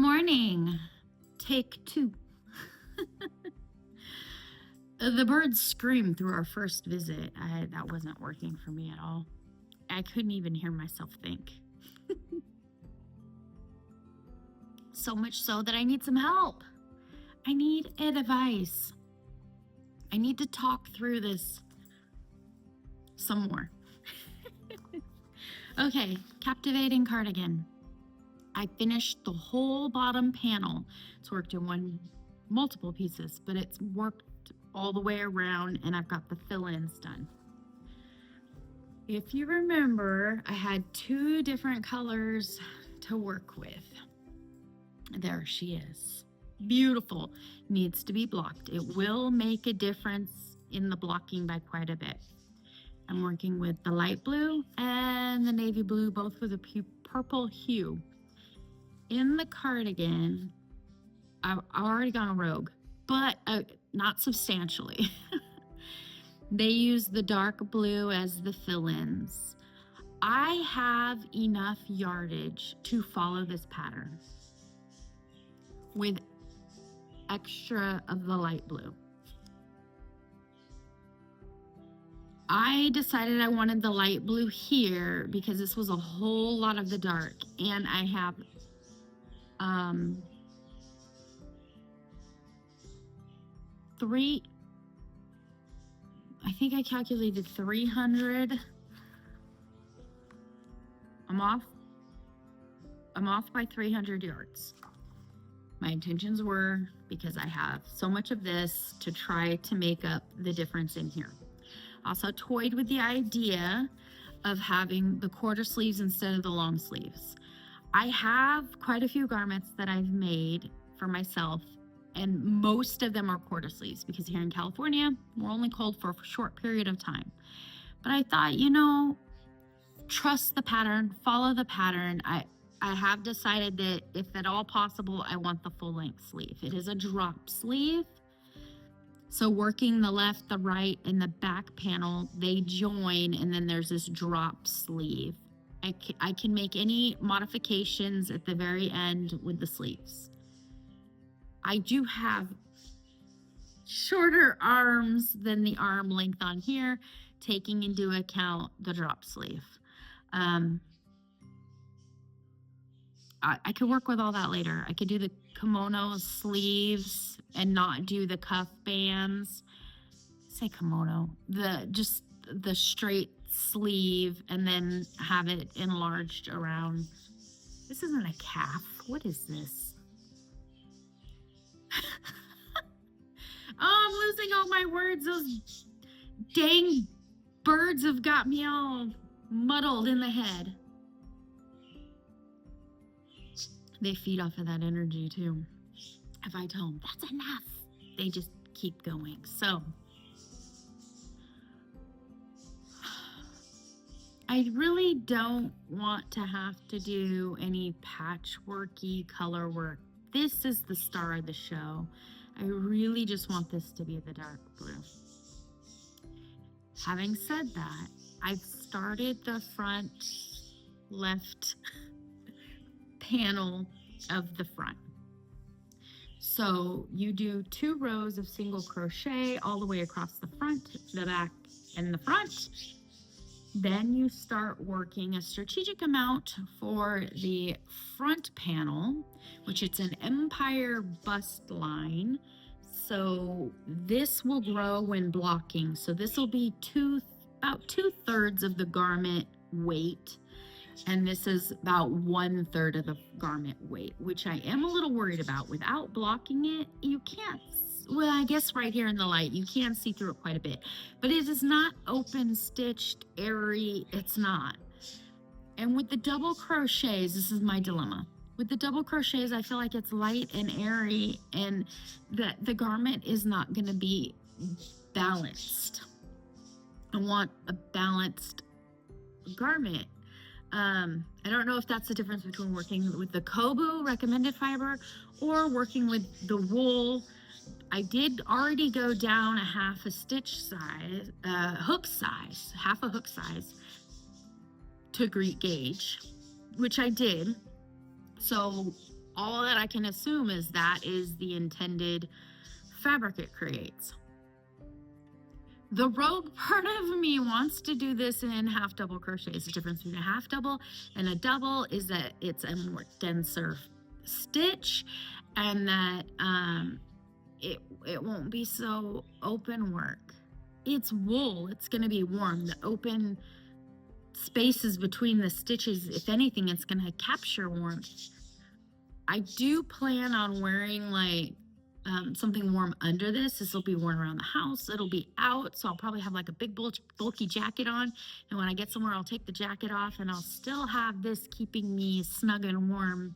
morning. Take two. The birds screamed through our first visit. That wasn't working for me at all. I couldn't even hear myself think. So much so that I need some help. I need advice. I need to talk through this some more. Okay, Captivating Cardigan. I finished the whole bottom panel. It's worked in multiple pieces, but it's worked all the way around, and I've got the fill-ins done. If you remember, I had two different colors to work with. There she is. Beautiful. Needs to be blocked. It will make a difference in the blocking by quite a bit. I'm working with the light blue and the navy blue, both with a purple hue. In the cardigan, I've already gone rogue, but not substantially. They use the dark blue as the fill-ins. I have enough yardage to follow this pattern with extra of the light blue. I decided I wanted the light blue here because this was a whole lot of the dark, and I have I think I calculated 300. I'm off by 300 yards. My intentions were, because I have so much of this, to try to make up the difference in here. Also toyed with the idea of having the quarter sleeves instead of the long sleeves. I have quite a few garments that I've made for myself, and most of them are quarter sleeves because here in California, we're only cold for a short period of time. But I thought, trust the pattern, follow the pattern. I have decided that if at all possible, I want the full length sleeve. It is a drop sleeve. So working the left, the right, and the back panel, they join, and then there's this drop sleeve. I can make any modifications at the very end with the sleeves. I do have shorter arms than the arm length on here, taking into account the drop sleeve. I could work with all that later. I could do the kimono sleeves and not do the cuff bands. Say kimono, just the straight sleeve, and then have it enlarged around. This isn't a calf. What is this? Oh, I'm losing all my words. Those dang birds have got me all muddled in the head. They feed off of that energy too. If I tell them that's enough, they just keep going. So I really don't want to have to do any patchworky color work. This is the star of the show. I really just want this to be the dark blue. Having said that, I've started the front left panel of the front. So you do 2 rows of single crochet all the way across the front, the back, and the front. Then you start working a strategic amount for the front panel, which it's an empire bust line. So this will grow when blocking. So this will be about 2/3 of the garment weight. And this is about 1/3 of the garment weight, which I am a little worried about. Without blocking it, you can't, well, I guess right here in the light, you can see through it quite a bit. But it is not open stitched, airy, it's not. And with the double crochets, this is my dilemma. With the double crochets, I feel like it's light and airy, and that the garment is not gonna be balanced. I want a balanced garment. I don't know if that's the difference between working with the Kobu recommended fiber or working with the wool. I did already go down a half a stitch size, half a hook size to gauge, which I did. So all that I can assume is that is the intended fabric it creates. The rogue part of me wants to do this in half double crochets. The difference between a half double and a double is that it's a more denser stitch, and that it won't be so open work. It's wool, it's going to be warm. The open spaces between the stitches, if anything, it's going to capture warmth. I do plan on wearing like something warm under this. This will be worn around the house. It'll be out, so I'll probably have like a big bulky jacket on. And when I get somewhere, I'll take the jacket off, and I'll still have this keeping me snug and warm,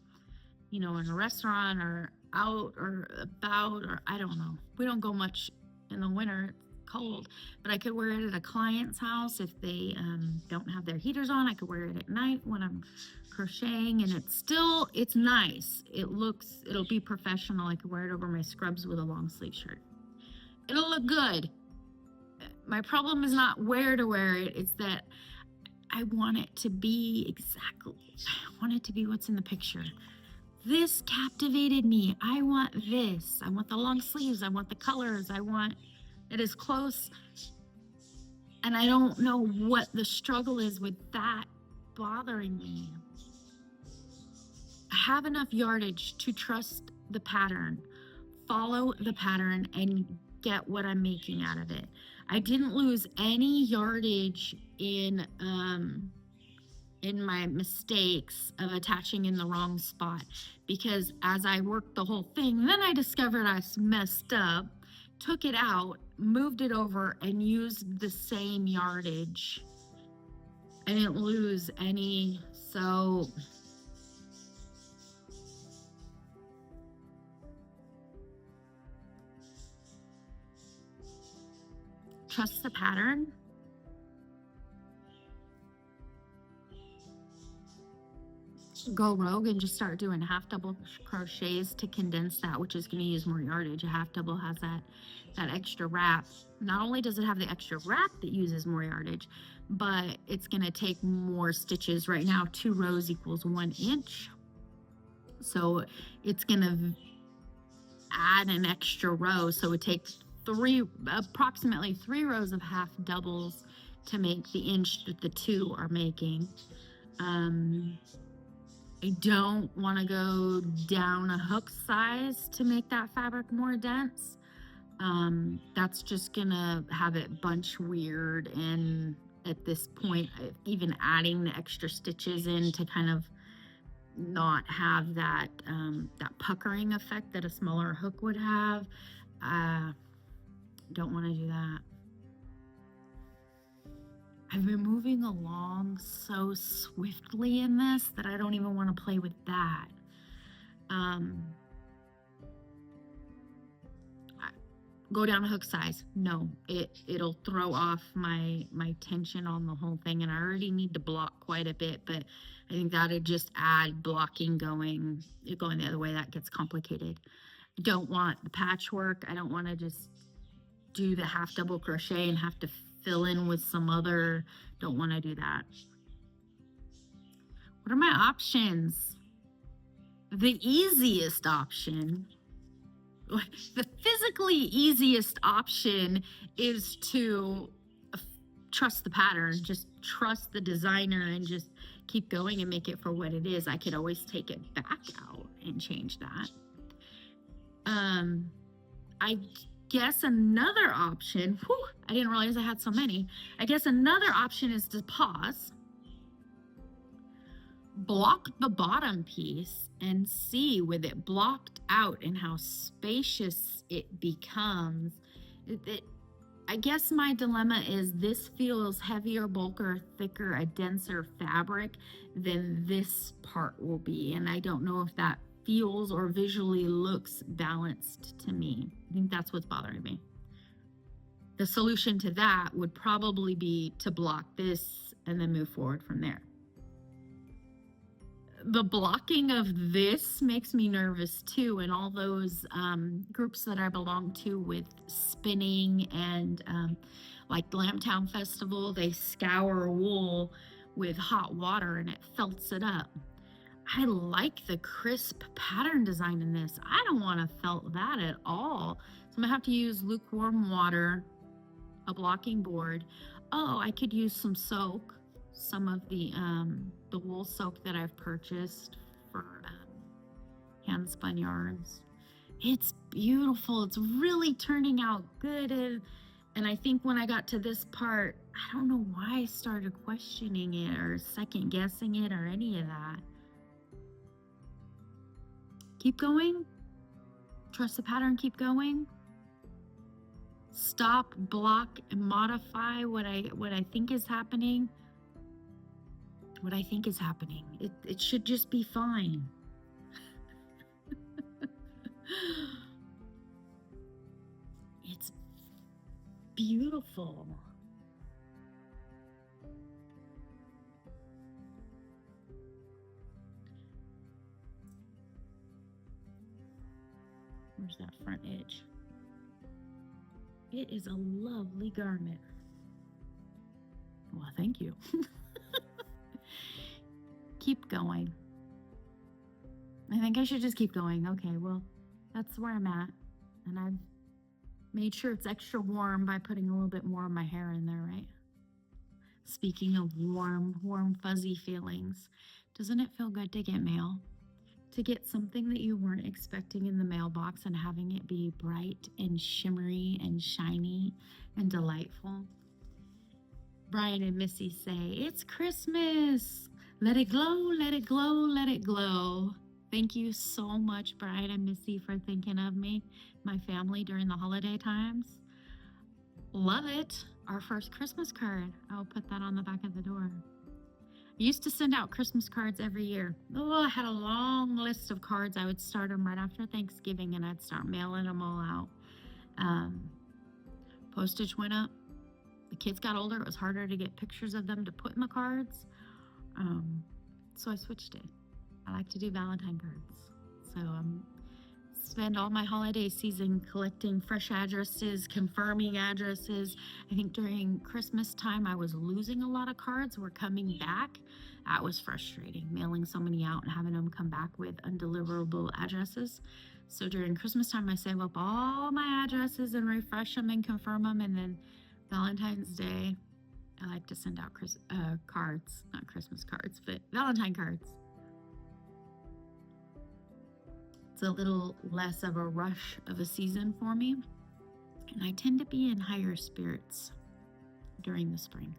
you know, in a restaurant or out or about, or I don't know. We don't go much in the winter. It's cold, but I could wear it at a client's house if they don't have their heaters on. I could wear it at night when I'm crocheting, and it's nice. It'll be professional. I could wear it over my scrubs with a long sleeve shirt. It'll look good. My problem is not where to wear it. It's that I want it to be I want it to be what's in the picture. This captivated me. I want this. I want the long sleeves. I want the colors. I want it as close. And I don't know what the struggle is with that bothering me. I have enough yardage to trust the pattern, follow the pattern, and get what I'm making out of it. I didn't lose any yardage in my mistakes of attaching in the wrong spot, because as I worked the whole thing, then I discovered I messed up, took it out, moved it over, and used the same yardage. I didn't lose any, so trust the pattern. Go rogue and just start doing half double crochets to condense that, which is going to use more yardage. A half double has that extra wrap. Not only does it have the extra wrap that uses more yardage, but it's going to take more stitches. Right now 2 rows equals 1 inch, so it's going to add an extra row. So it takes approximately 3 rows of half doubles to make the inch that the 2 are making. I don't want to go down a hook size to make that fabric more dense. That's just gonna have it bunch weird, and at this point, even adding the extra stitches in to kind of not have that puckering effect that a smaller hook would have. Don't want to do that. I've been moving along so swiftly in this that I don't even want to play with that. Go down a hook size. No, it'll throw off my tension on the whole thing, and I already need to block quite a bit, but I think that'd just add blocking going the other way. That gets complicated. I don't want the patchwork. I don't want to just do the half double crochet and have to fill in with some other. Don't want to do that. What are my options? The easiest option, the physically easiest option, is to trust the pattern, just trust the designer, and just keep going and make it for what it is. I could always take it back out and change that. I guess another option, I didn't realize I had so many. I guess another option is to pause, block the bottom piece, and see with it blocked out and how spacious it becomes. I guess my dilemma is this feels heavier, bulkier, thicker, a denser fabric than this part will be. And I don't know if that feels or visually looks balanced to me. I think that's what's bothering me. The solution to that would probably be to block this and then move forward from there. The blocking of this makes me nervous too, and all those groups that I belong to with spinning and like Lambtown Festival, they scour wool with hot water and it felts it up. I like the crisp pattern design in this. I don't want to felt that at all. So I'm gonna have to use lukewarm water, a blocking board. Oh, I could use some soak, some of the wool soak that I've purchased for hand spun yarns. It's beautiful. It's really turning out good. And I think when I got to this part, I don't know why I started questioning it or second guessing it or any of that. Keep going. Trust the pattern, keep going. Stop, block, and modify what I think is happening. What I think is happening. It should just be fine. It's beautiful. Where's that front edge? It is a lovely garment. Well, thank you. Keep going. I think I should just keep going. Okay, well, that's where I'm at. And I've made sure it's extra warm by putting a little bit more of my hair in there, right? Speaking of warm, fuzzy feelings, doesn't it feel good to get mail? To get something that you weren't expecting in the mailbox and having it be bright and shimmery and shiny and delightful. Brian and Missy say, "It's Christmas. Let it glow, let it glow, let it glow." Thank you so much, Brian and Missy, for thinking of me, my family during the holiday times. Love it. Our first Christmas card. I'll put that on the back of the door. I used to send out Christmas cards every year. Oh, I had a long list of cards. I would start them right after Thanksgiving and I'd start mailing them all out. Postage went up. The kids got older. It was harder to get pictures of them to put in the cards. So I switched it. I like to do Valentine cards. So spend all my holiday season collecting fresh addresses, confirming addresses. I think during Christmas time, I was losing a lot of cards were coming back. That was frustrating, mailing so many out and having them come back with undeliverable addresses. So during Christmas time, I save up all my addresses and refresh them and confirm them. And then Valentine's Day, I like to send out cards, not Christmas cards, but Valentine cards. It's a little less of a rush of a season for me, and I tend to be in higher spirits during the spring.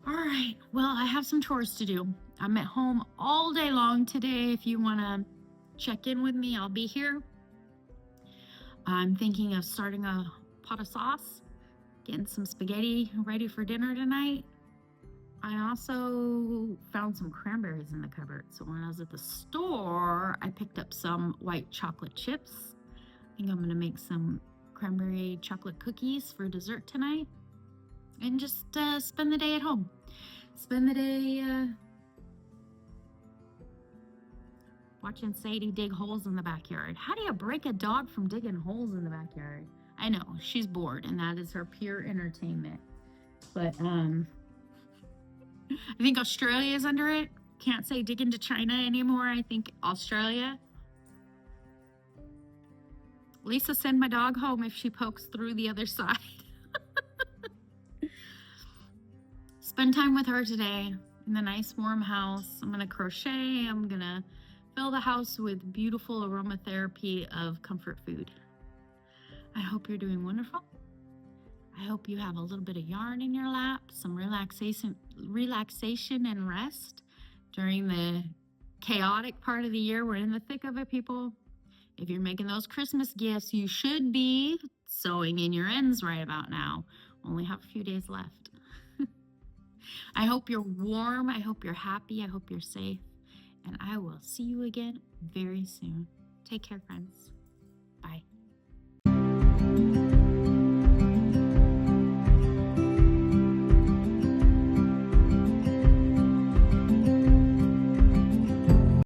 All right, well, I have some chores to do. I'm at home all day long today. If you want to check in with me, I'll be here. I'm thinking of starting a pot of sauce, getting some spaghetti ready for dinner tonight. I also found some cranberries in the cupboard. So when I was at the store, I picked up some white chocolate chips. I think I'm going to make some cranberry chocolate cookies for dessert tonight. And just spend the day at home. Spend the day watching Sadie dig holes in the backyard. How do you break a dog from digging holes in the backyard? I know, she's bored, and that is her pure entertainment. But I think Australia is under it. Can't say dig into China anymore. I think Australia. Lisa, send my dog home if she pokes through the other side. Spend time with her today in the nice warm house. I'm going to crochet. I'm going to fill the house with beautiful aromatherapy of comfort food. I hope you're doing wonderful. I hope you have a little bit of yarn in your lap, some relaxation and rest during the chaotic part of the year. We're in the thick of it, people. If you're making those Christmas gifts, you should be sewing in your ends right about now. Only have a few days left. I hope you're warm. I hope you're happy. I hope you're safe. And I will see you again very soon. Take care, friends.